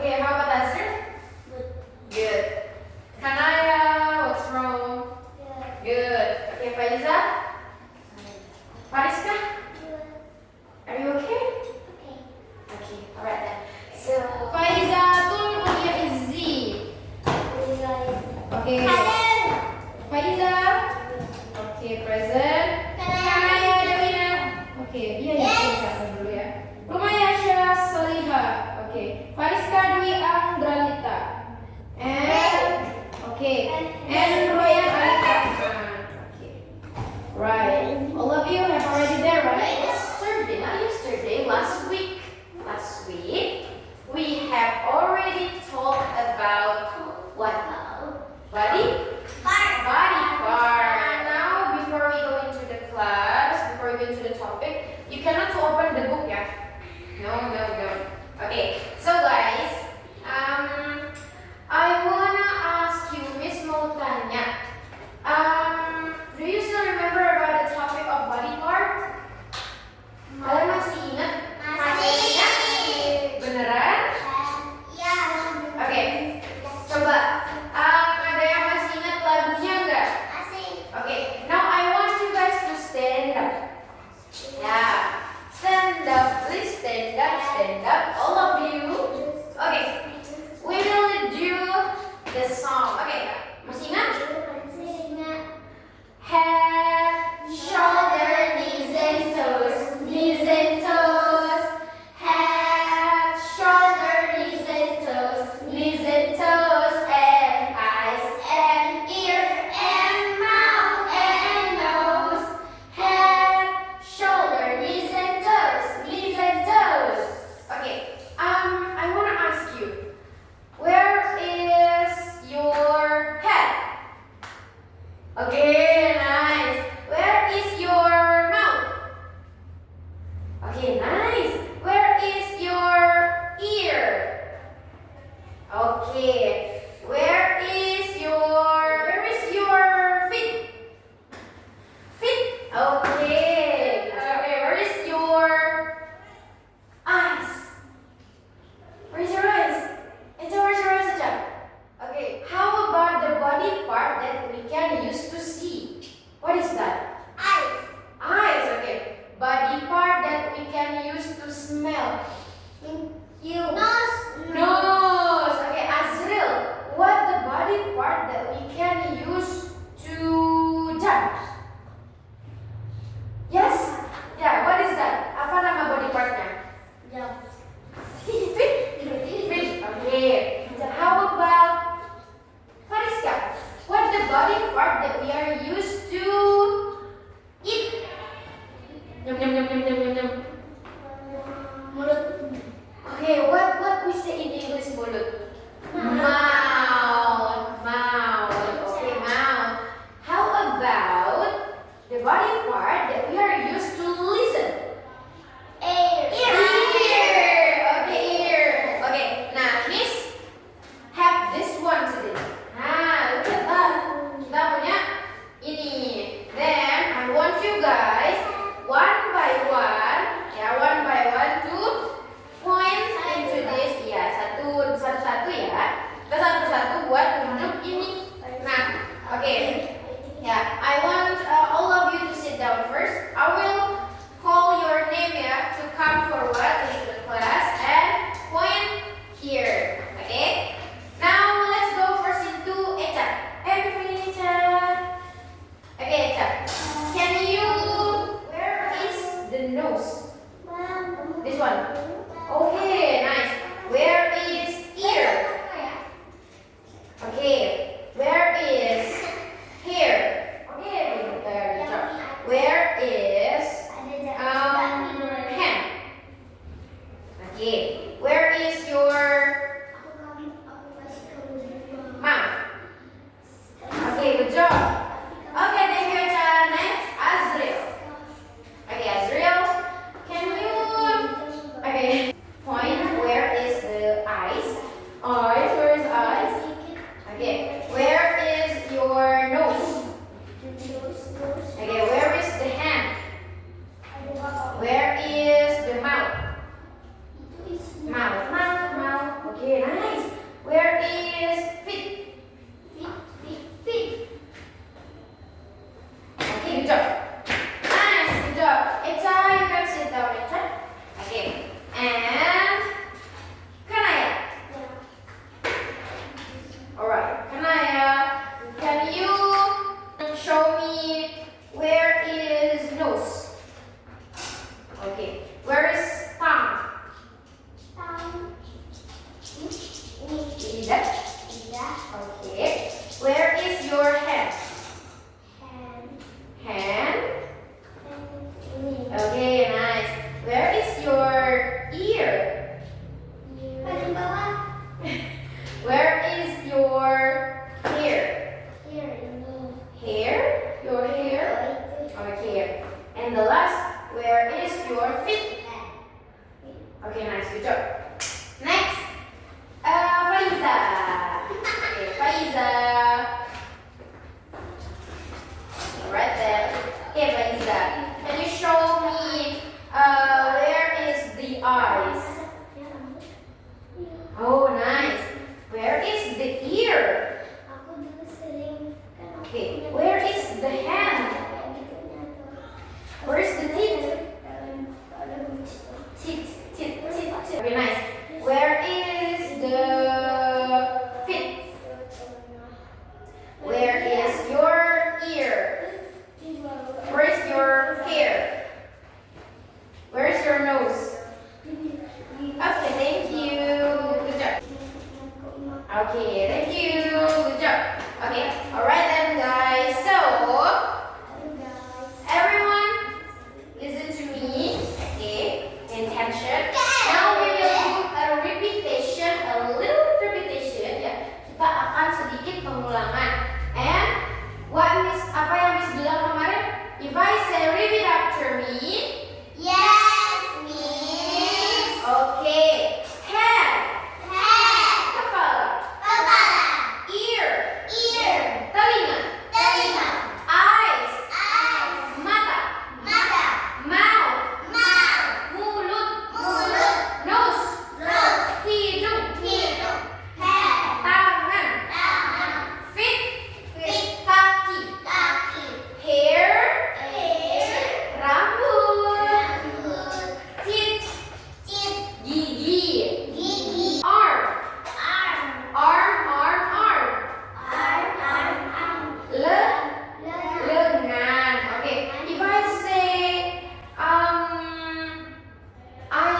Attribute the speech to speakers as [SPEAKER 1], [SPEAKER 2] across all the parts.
[SPEAKER 1] Okay, how about Azir? Good. Kanaya, what's wrong? Good. Okay, Faiza? Fariska? Are you okay? Okay, alright then. So, Faiza, Ulia is Z. Okay. Faiza? Okay, present. Kanaya, Dawina? Okay, dia yang dulu ya. Rumayasha, Soliha. Okay. Fariska, Dwi, Anggralita. And Royan Alika. Okay. Right. All of you have already there, right? Yesterday, not yesterday, last week. Last week, we have already talked about what? Body part. Now, before we go into the class, before we go into the topic, you cannot open the book, yeah? No. Okay, so guys, I wanna ask you, Miss mau tanya, do you still remember about the topic of body part? Kalian masih ingat? Masih ingat? Beneran? Iya. Oke, coba. Ada yang masih ingat lagunya nggak? Masih. Oke, now I want you guys to stand up. Yeah, stand up, please stand up, all of you. Okay, we will do the song. Okay, masih ingat? Head, shoulder, knees and toes, head, shoulder, knees and toes, and eyes and ears and mouth and nose, head, shoulder, knees and toes. Okay, I want to ask you, where is your head? Okay, nice. Where is your mouth? Okay, nice. Where is your ear? Okay. Where is your feet? Okay. Where is your eyes? Where's your eyes? Where's your eyes aja? Okay. How about the body part that we can use to see? What is that? Eyes, okay. Body part that we can use to smell. Nose. Okay, Azril, what the body part that we can use to jump? Yes? Yeah, what is that? Apa nama body partnya? Feet. Okay. How about Fariska? What the body part that we are used to eat? Nyam. Mulut. Okay, what we say in English mulut? Mouth. Okay, mouth. How about the body part that we are used to listen? Ear. Okay, nah, Miss have this one today. Nah, look at that. Kita punya ini. Then I want you guys one by one to point into this. Ya, satu-satu ya. Kita satu-satu buat tunjuk ini. Nah, okay. Yeah, I want all of you to sit down first. I will call your name ya to come forward into the class and point here. Okay? Now let's go first into Echa. Everybody Echa. Okay, Echa. Can you? Where is the nose? This one. Okay, nice. Where is ear? Okay. Where is hair? Okay, very good job. Where is hand? Okay. Where is your mouth? Okay, good job. Okay, thank you, Echa. Next, Azril. Okay, Azril, can you point where is the eyes? Where is eyes? Okay, where is your nose? Okay, where is the hand? Where is the mouth? Mouth. Okay, nice. Okay, thank you. Good job. Okay, alright then guys. So, everyone listen to me. Okay, pay attention. Now we will do a repetition, a little repetition ya. Kita akan sedikit pengulangan. And apa yang Miss bilang kemarin? If I say repeat after me.
[SPEAKER 2] Yes, Miss.
[SPEAKER 1] Okay. Head.
[SPEAKER 2] Head.
[SPEAKER 1] Kepala.
[SPEAKER 2] Kepala.
[SPEAKER 1] Ear.
[SPEAKER 2] Ear.
[SPEAKER 1] Telinga.
[SPEAKER 2] Telinga.
[SPEAKER 1] Eyes.
[SPEAKER 2] Eyes.
[SPEAKER 1] Mata.
[SPEAKER 2] Mata.
[SPEAKER 1] Mouth.
[SPEAKER 2] Mouth.
[SPEAKER 1] Mulut.
[SPEAKER 2] Mulut.
[SPEAKER 1] Nose.
[SPEAKER 2] Nose.
[SPEAKER 1] Hidung.
[SPEAKER 2] Hidung. Head.
[SPEAKER 1] Tangan.
[SPEAKER 2] Tangan.
[SPEAKER 1] Feet.
[SPEAKER 2] Feet.
[SPEAKER 1] Kaki.
[SPEAKER 2] Kaki.
[SPEAKER 1] Hair.
[SPEAKER 2] Hair.
[SPEAKER 1] Rambut.
[SPEAKER 2] Rambut.
[SPEAKER 1] Teeth.
[SPEAKER 2] Teeth.
[SPEAKER 1] Gigi.
[SPEAKER 2] Gigi.
[SPEAKER 1] Arm.
[SPEAKER 2] Arm.
[SPEAKER 1] Arm. Arm.
[SPEAKER 2] Arm. Arm.
[SPEAKER 1] Le-
[SPEAKER 2] Leg.
[SPEAKER 1] lengan. Okay. If I say I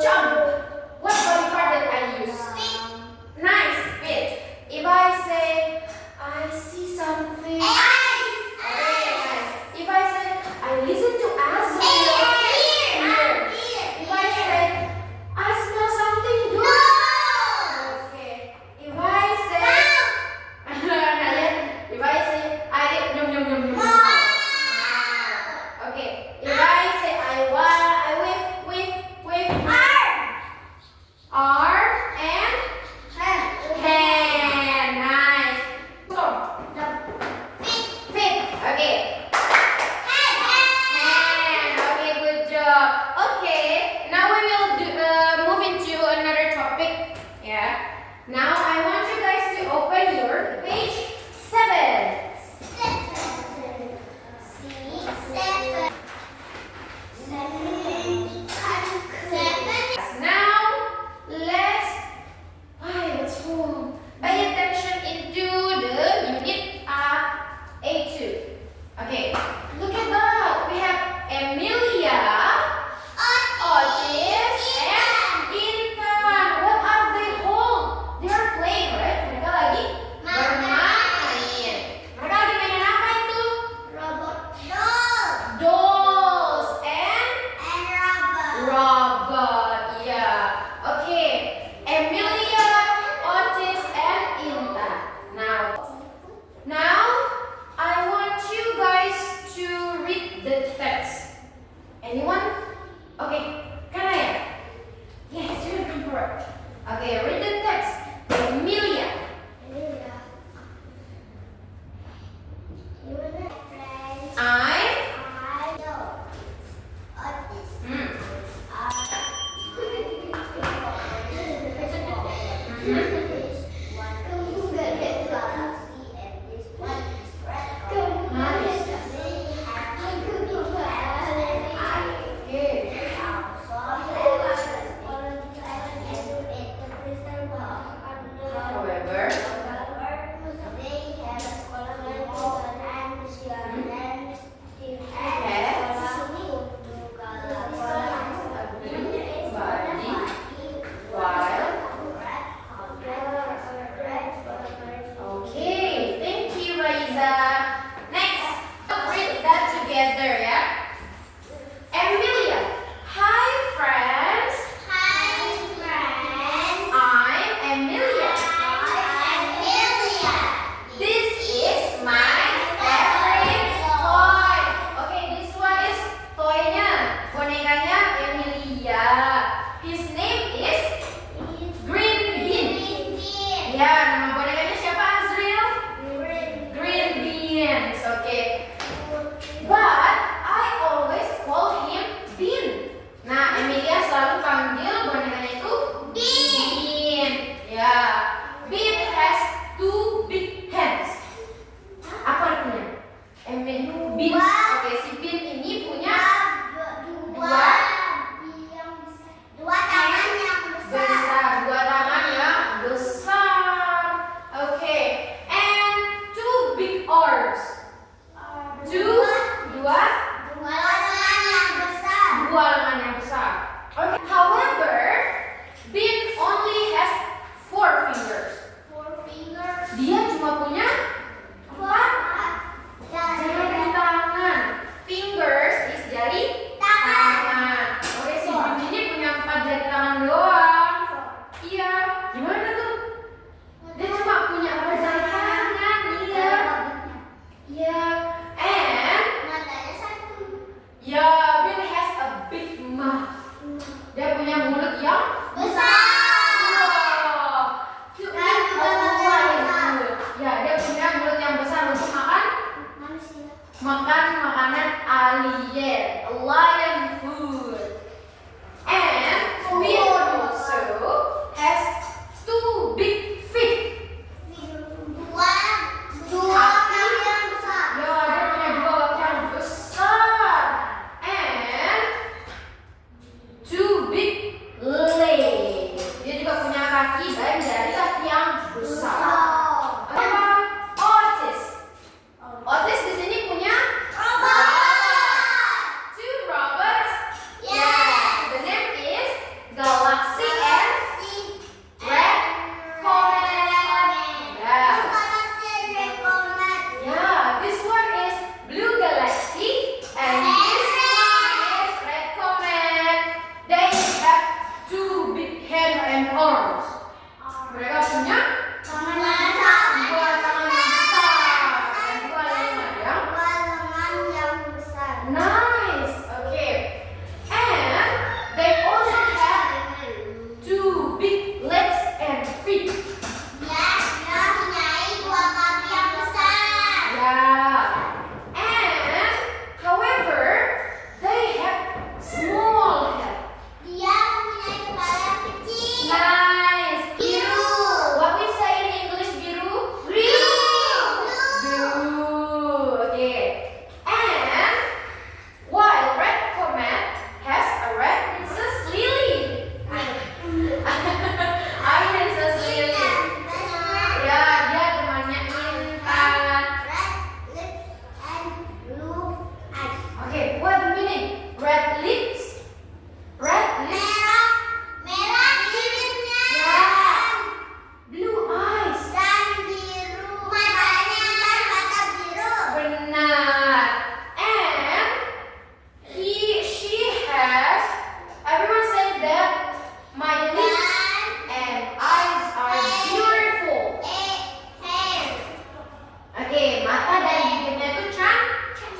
[SPEAKER 1] jump, what body part that I use?
[SPEAKER 2] Feet.
[SPEAKER 1] Nice, feet. If I say I see something.
[SPEAKER 2] Eyes.
[SPEAKER 1] Okay, nice. If I say I listen to Azul.
[SPEAKER 2] Ear.
[SPEAKER 1] If I say I smell something good.
[SPEAKER 2] No.
[SPEAKER 1] Okay. If I say Nah, ya. If I say I nyum nyum nyum nyum. Okay. If I say I wave arm and hand. Nice. Go. Feet. Okay. Hand. Okay, good job. Okay. Now we will move into another topic. Yeah. Now I want you guys to open your page 7. Now let's what's wrong? Pay attention into the unit A2. Okay. Look at that. We have Emilia, Otis, and Intan. What are they all? They are playing, right? Mereka lagi bermain. Mereka lagi mainan apa itu? Dolls and robot. Yeah. Okay. Emilia, Otis, and Intan. Now I want you guys to read the text. Anyone? Okay. Can I? Yes, you can come forward. Okay, read the text. Emilia. I. Hmm. Okay. However. Okay, thank you, Raiza. Next, read that together, yeah? Emilia. Hi, friends. I'm Emilia. Jajah yang besar. Apa? Otis. Otis di sini punya two robots. Yeah. The name is Galaxy and Red Comet. Yeah. Yeah, this one is Blue Galaxy and this one is Red Comet. They have two big hands and arms. Mereka punya dua tangan yang besar dan dua lengan yang nice. Okay. And they also have two big legs and feet. Yeah. And however, they have small head. Nice. Biru. What we say in English biru? Blue. Okay. And while Red Comet has a red Princess Lily. Hi Princess Lily. Ya, dia temannya Intan. Okay, what the meaning? Red lips. Red lips. Blue eyes. Benar. And she has. Everyone say that my lips and eyes are beautiful. Okay, mata dan bibirnya itu cantik.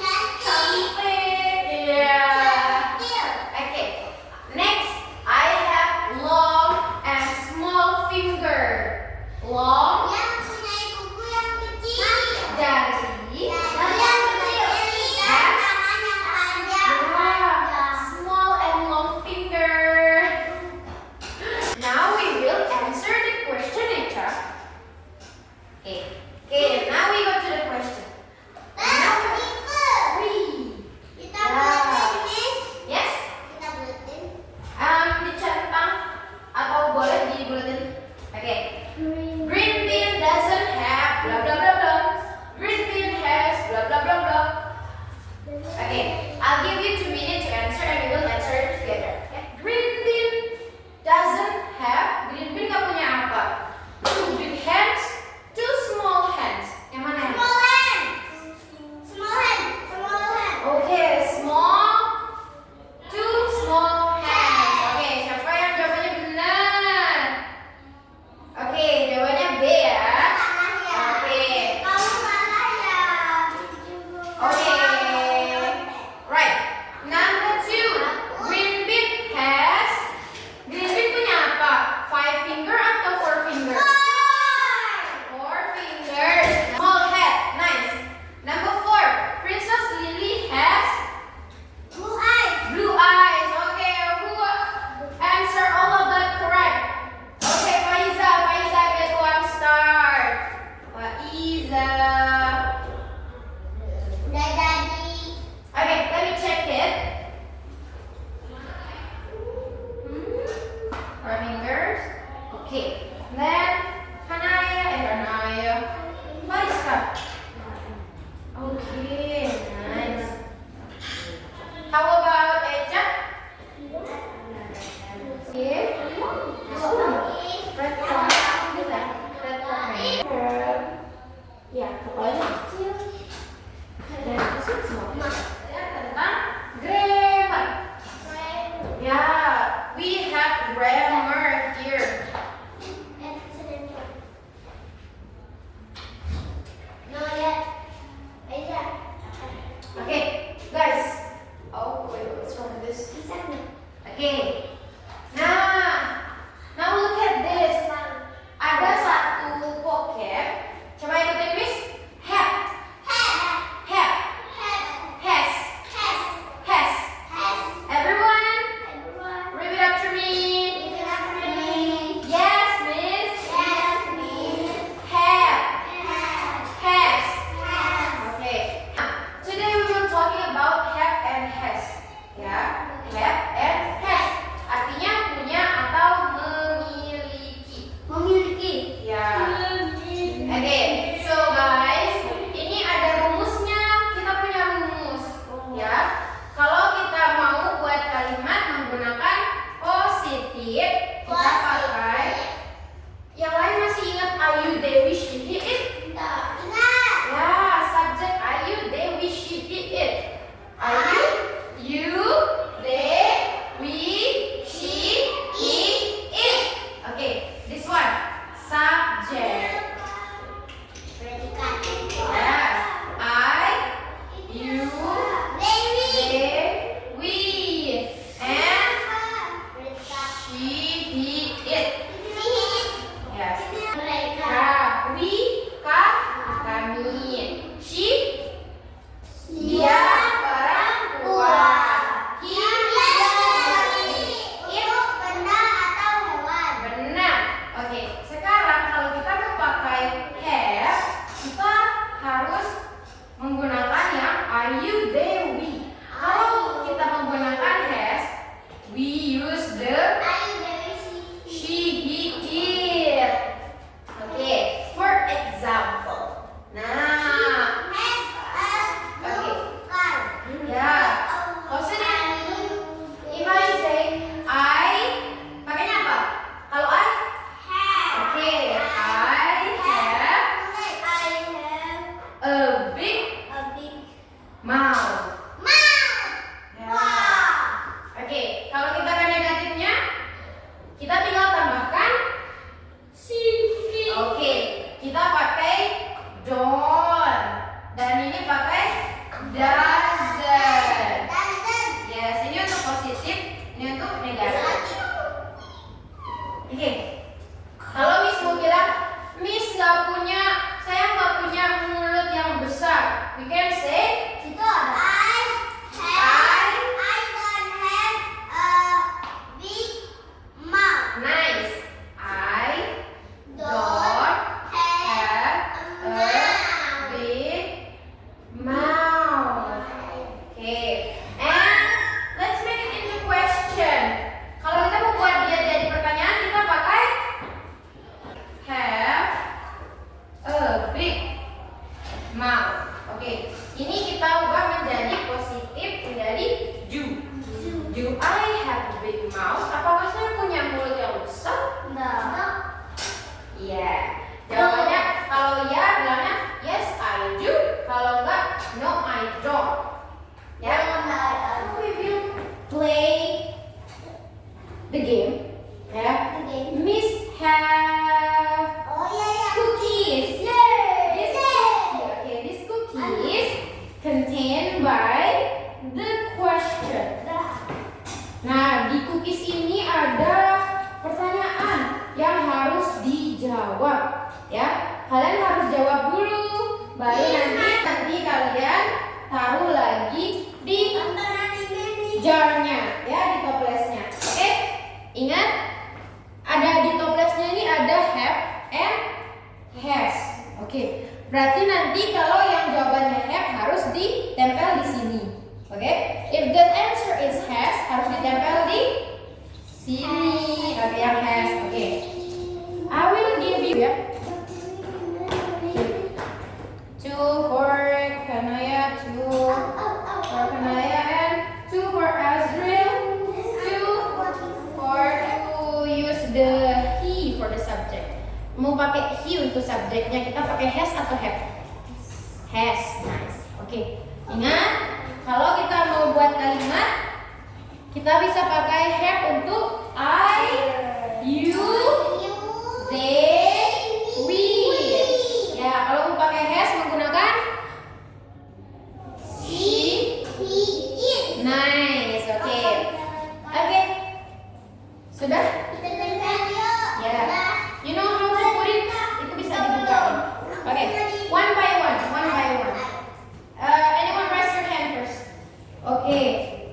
[SPEAKER 1] Yeah. Okay. Next, I have long and small finger. Long jari dan small and long finger. Now we will answer the question, Echa. Okay. Now we go to the question. Yes. Dicentang atau boleh dibuletin. Okay. Green bean doesn't have blah blah blah blah. Green bean has blah blah blah blah. Okay, I'll give you 2 minutes to answer and we will answer it together. Okay? Green bean doesn't have. Green bean nggak punya apa? 2 big hands, 2 small hands. Yang mana? Okay, small, 2 small hands. Okay, siapa yang jawabannya benar? Okay, jawabannya B ya. Okay. Right. Number 2. Green bean punya apa? 5 finger atau 4 finger? 4 fingers. Small head. Nice. Number 4. Princess Lily has blue eyes. Okay, who answer all of that correct? Okay, Faiza get 1 star. Faiza. Okay, let me check it. 4 fingers. Okay. Then Hanaya. Faiza. Okay, nice. How about Echa? Okay. Red Comet. Ya, kepalanya kecil. Dan itu semua. Tentang grammar. Yeah, we have grammar here.
[SPEAKER 2] No,
[SPEAKER 1] dijawab ya. Kalian harus jawab dulu, baru nanti kalian taruh lagi di jarnya ya, di toplesnya. Oke, ingat ada di toplesnya ini ada have and has. Oke, berarti nanti kalau yang jawabannya have harus ditempel di sini. Oke, if the answer is has harus ditempel di sini. Oke, yang has. Oke, I will give you ya. 2 for Kanaya, 2 for Kanaya, and 2 for Azrael, 2 for to use the he for the subject. Mau pakai he untuk subjeknya, kita pakai has atau have? Has, nice. Oke, ingat kalau kita mau buat kalimat, kita bisa pakai have untuk I, you, they, we. Ya, kalau mau pakai has menggunakan she, nice. Oke. Oke. Sudah? Ya. You know how to put it? Itu bisa dibuka. Oke. One by one. Anyone raise your hand first? Oke.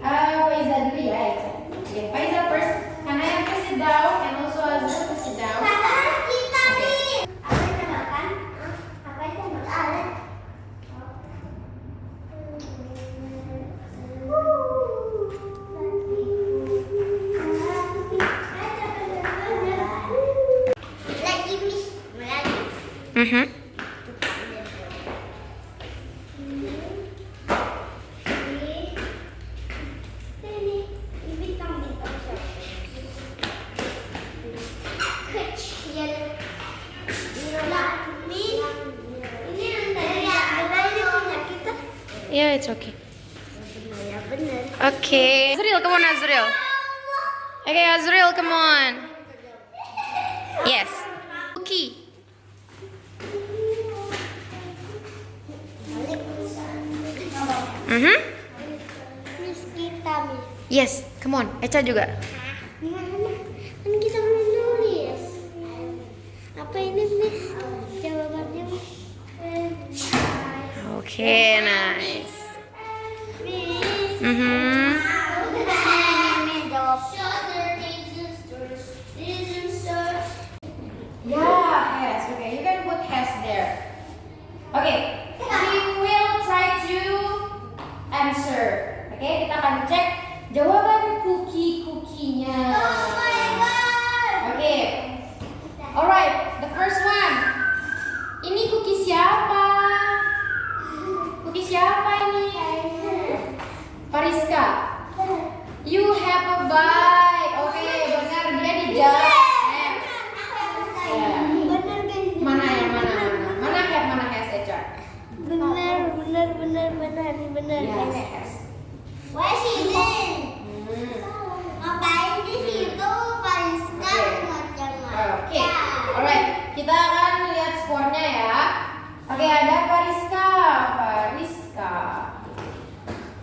[SPEAKER 1] Faiza dulu ya. Okay, Faiza first. Can I have you sit down and also Azul to sit down? Yeah, it's okay. Okay. Azrael, come on, Azrael. Okay, Azrael, come on. Yes. Cookie. Yes, come on. Echa juga.
[SPEAKER 2] Kan kita belum nulis. Apa ini, Miss? Jawabannya, Miss.
[SPEAKER 1] Okay, nice. Yeah, has. Okay, you can put has there. Okay, we will try to answer. Okay, kita akan cek jawaban cookie-cookienya. Okay, alright, the first one. Ini cookie siapa? Cookie siapa ini? Pariska. You have a bite. Oke, benar, dia dijawab. Mana yang mana? Mana has Echa?
[SPEAKER 2] Benar.
[SPEAKER 1] Yes.
[SPEAKER 2] Where's he been? Ngapain di situ, Pariska?
[SPEAKER 1] Oke, alright. Kita akan lihat skornya ya. Oke, ada Pariska.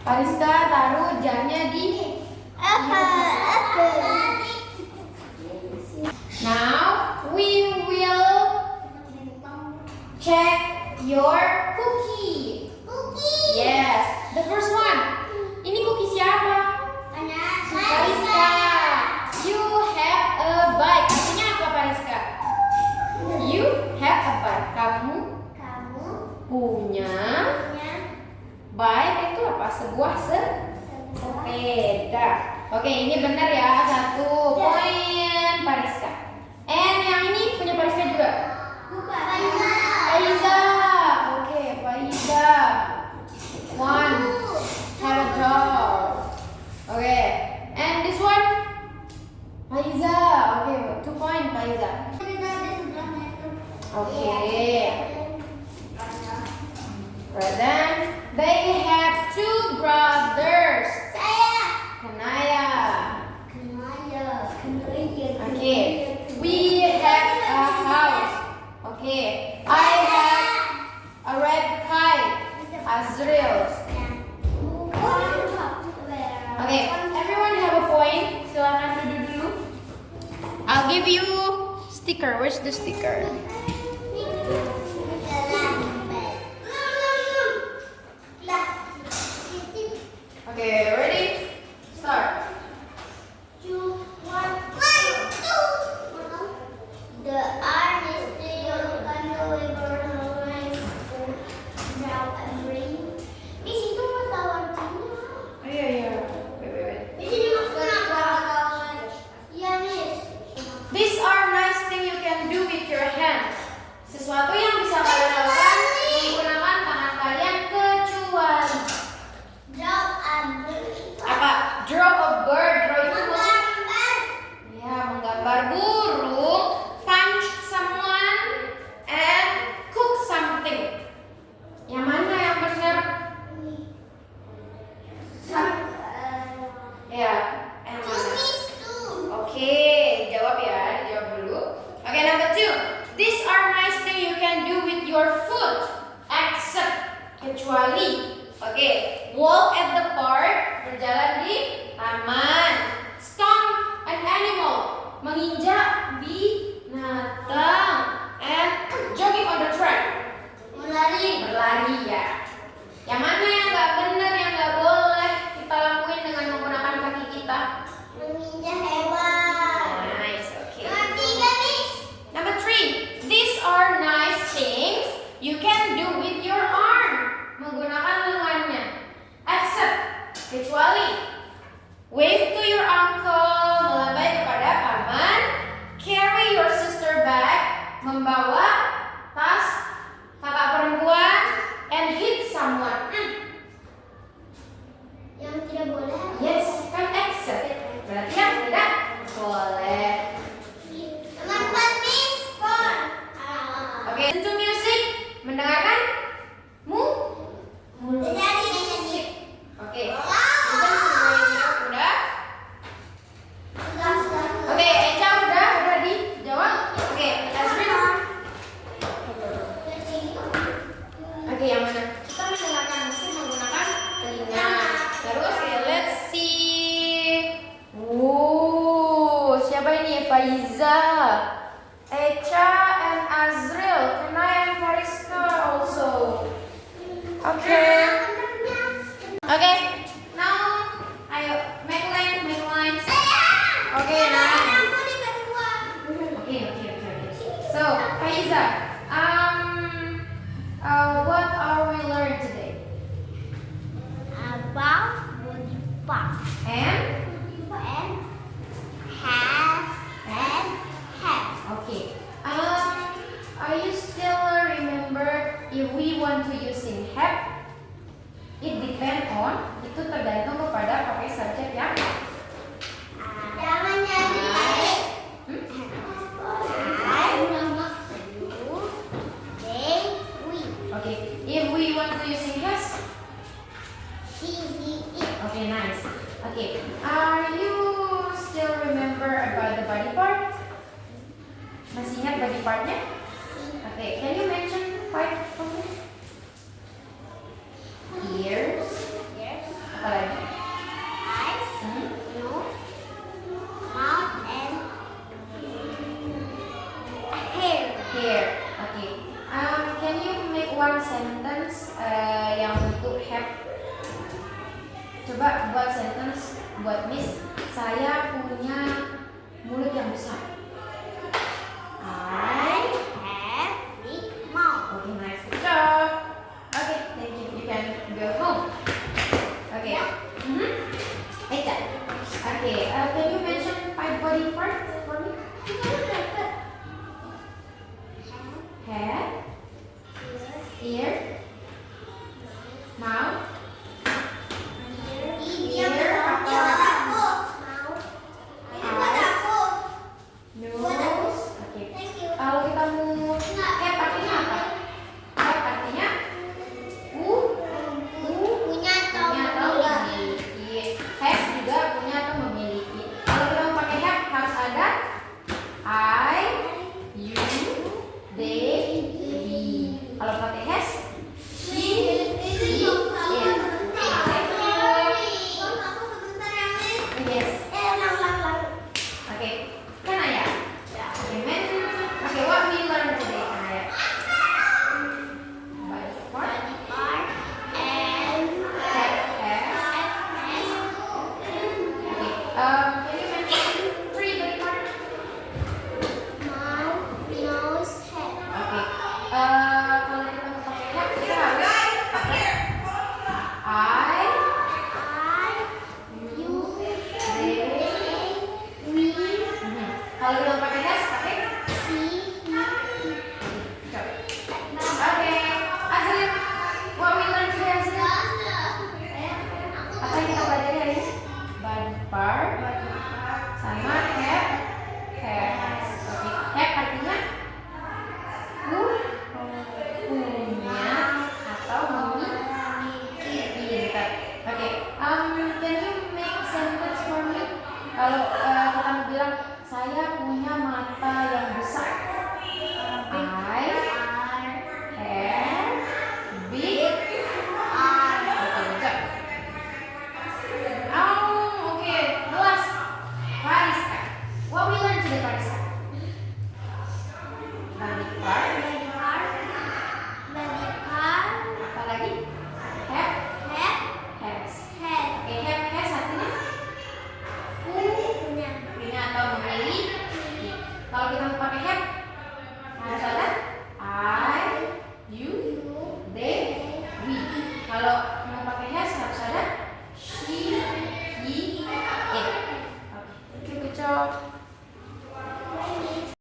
[SPEAKER 1] Pariska taruh jamnya di. Now we will check your cookie. Yes, the first one. Ini cookie siapa? Pariska. You have a bite. Artinya apa, Pariska? You have a bite. Kamu punya bike itu apa? Sebuah sepeda. Oke, ini benar ya. 1 poin Pariska. And yang ini punya Pariska juga. Faiza. Oke, Faiza. 1. Have a doll. Oke. And this one? Faiza. Oke, 2 point Faiza. Oke. Right then, they have 2 brothers. Kanaya. Okay. We have a house. Okay. I have a red kite. Azrael. Okay. Everyone have a point. Silakan duduk dulu. I'll give you sticker. Where's the sticker? Okay, ready? Start.
[SPEAKER 2] The iron is still di situ tawar Cina.
[SPEAKER 1] Oh, iya. Wait.
[SPEAKER 2] Di sini iya, Miss.
[SPEAKER 1] These are nice things you can do with your hands. Sesuatu yang bisa kalian lakukan menggunakan tangan kalian kecuali apa? Draw a bird. Draw itu ya menggambar burung, punch someone, and cook something. Yang mana yang benar? Ya, yang mana? Oke, jawab ya, dijawab dulu. Oke, number 2. These are nice things you can do with your foot, except kecuali. Oke, walk at the park, berjalan di taman. Stomp an animal, menginjak binatang. And jogging on the track, berlari ya. Yang mana yang nggak benar, yang nggak boleh kita lakuin dengan menggunakan kaki kita?
[SPEAKER 2] Menginjak hewan.
[SPEAKER 1] Nice, okay.
[SPEAKER 2] Nomor 3, Miss.
[SPEAKER 1] Number 3, these are nice things you can do with your arm, menggunakan lengannya. Except, kecuali, wave to your uncle, melambai kepada paman, carry your sister bag, membawa tas kakak perempuan, and hit someone.
[SPEAKER 2] Yang tidak boleh.
[SPEAKER 1] Yes, kan except. Berarti yang tidak boleh.
[SPEAKER 2] Nomor 4, Miss.
[SPEAKER 1] Oke, listen to music, mendengarkan
[SPEAKER 2] Jadi.
[SPEAKER 1] Oke, listen to radio, udah? Oke, Eca udah dijawab? Oke, Azrin. Oke, yang mana? Kita mendengarkan musik menggunakan telinga. Terus, let's see. Siapa ini? Faiza, Eca, and Azril. Kunai and Fariska also. Oke. Oke, now ayo make lines. Oke, nice. Okay. So, Faiza, what are we learning today?
[SPEAKER 2] About body part.
[SPEAKER 1] And okay. Are you still remember if we want to using have? It depend on, itu tergantung kepada pakai subjek yang
[SPEAKER 2] Jangan jadi
[SPEAKER 1] okay. If we want to using has, okay, nice. Okay, are you still remember about the body part? Masih ingat body partnya? Okay, can you mention 5 for me? Ears. Apa lagi? Hair. Okay. Can you make one sentence yang untuk have? Coba buat sentence buat Miss. Saya punya mulut yang besar. I
[SPEAKER 2] have big mouth.
[SPEAKER 1] Okay, nice. Good job. Okay, thank you. You can go home. Okay. Eca. Okay. Can you mention 5 body parts for me? Head, ear, mouth, nose. Okay. Kalau kita mau head artinya apa? Head artinya punya atau memiliki. Has juga punya atau memiliki. Kalau kita mau pakai have harus ada I, you, they, we. Kalau pakai has, she, he, it. Yes. Oke. Kan ayah. Oke, men.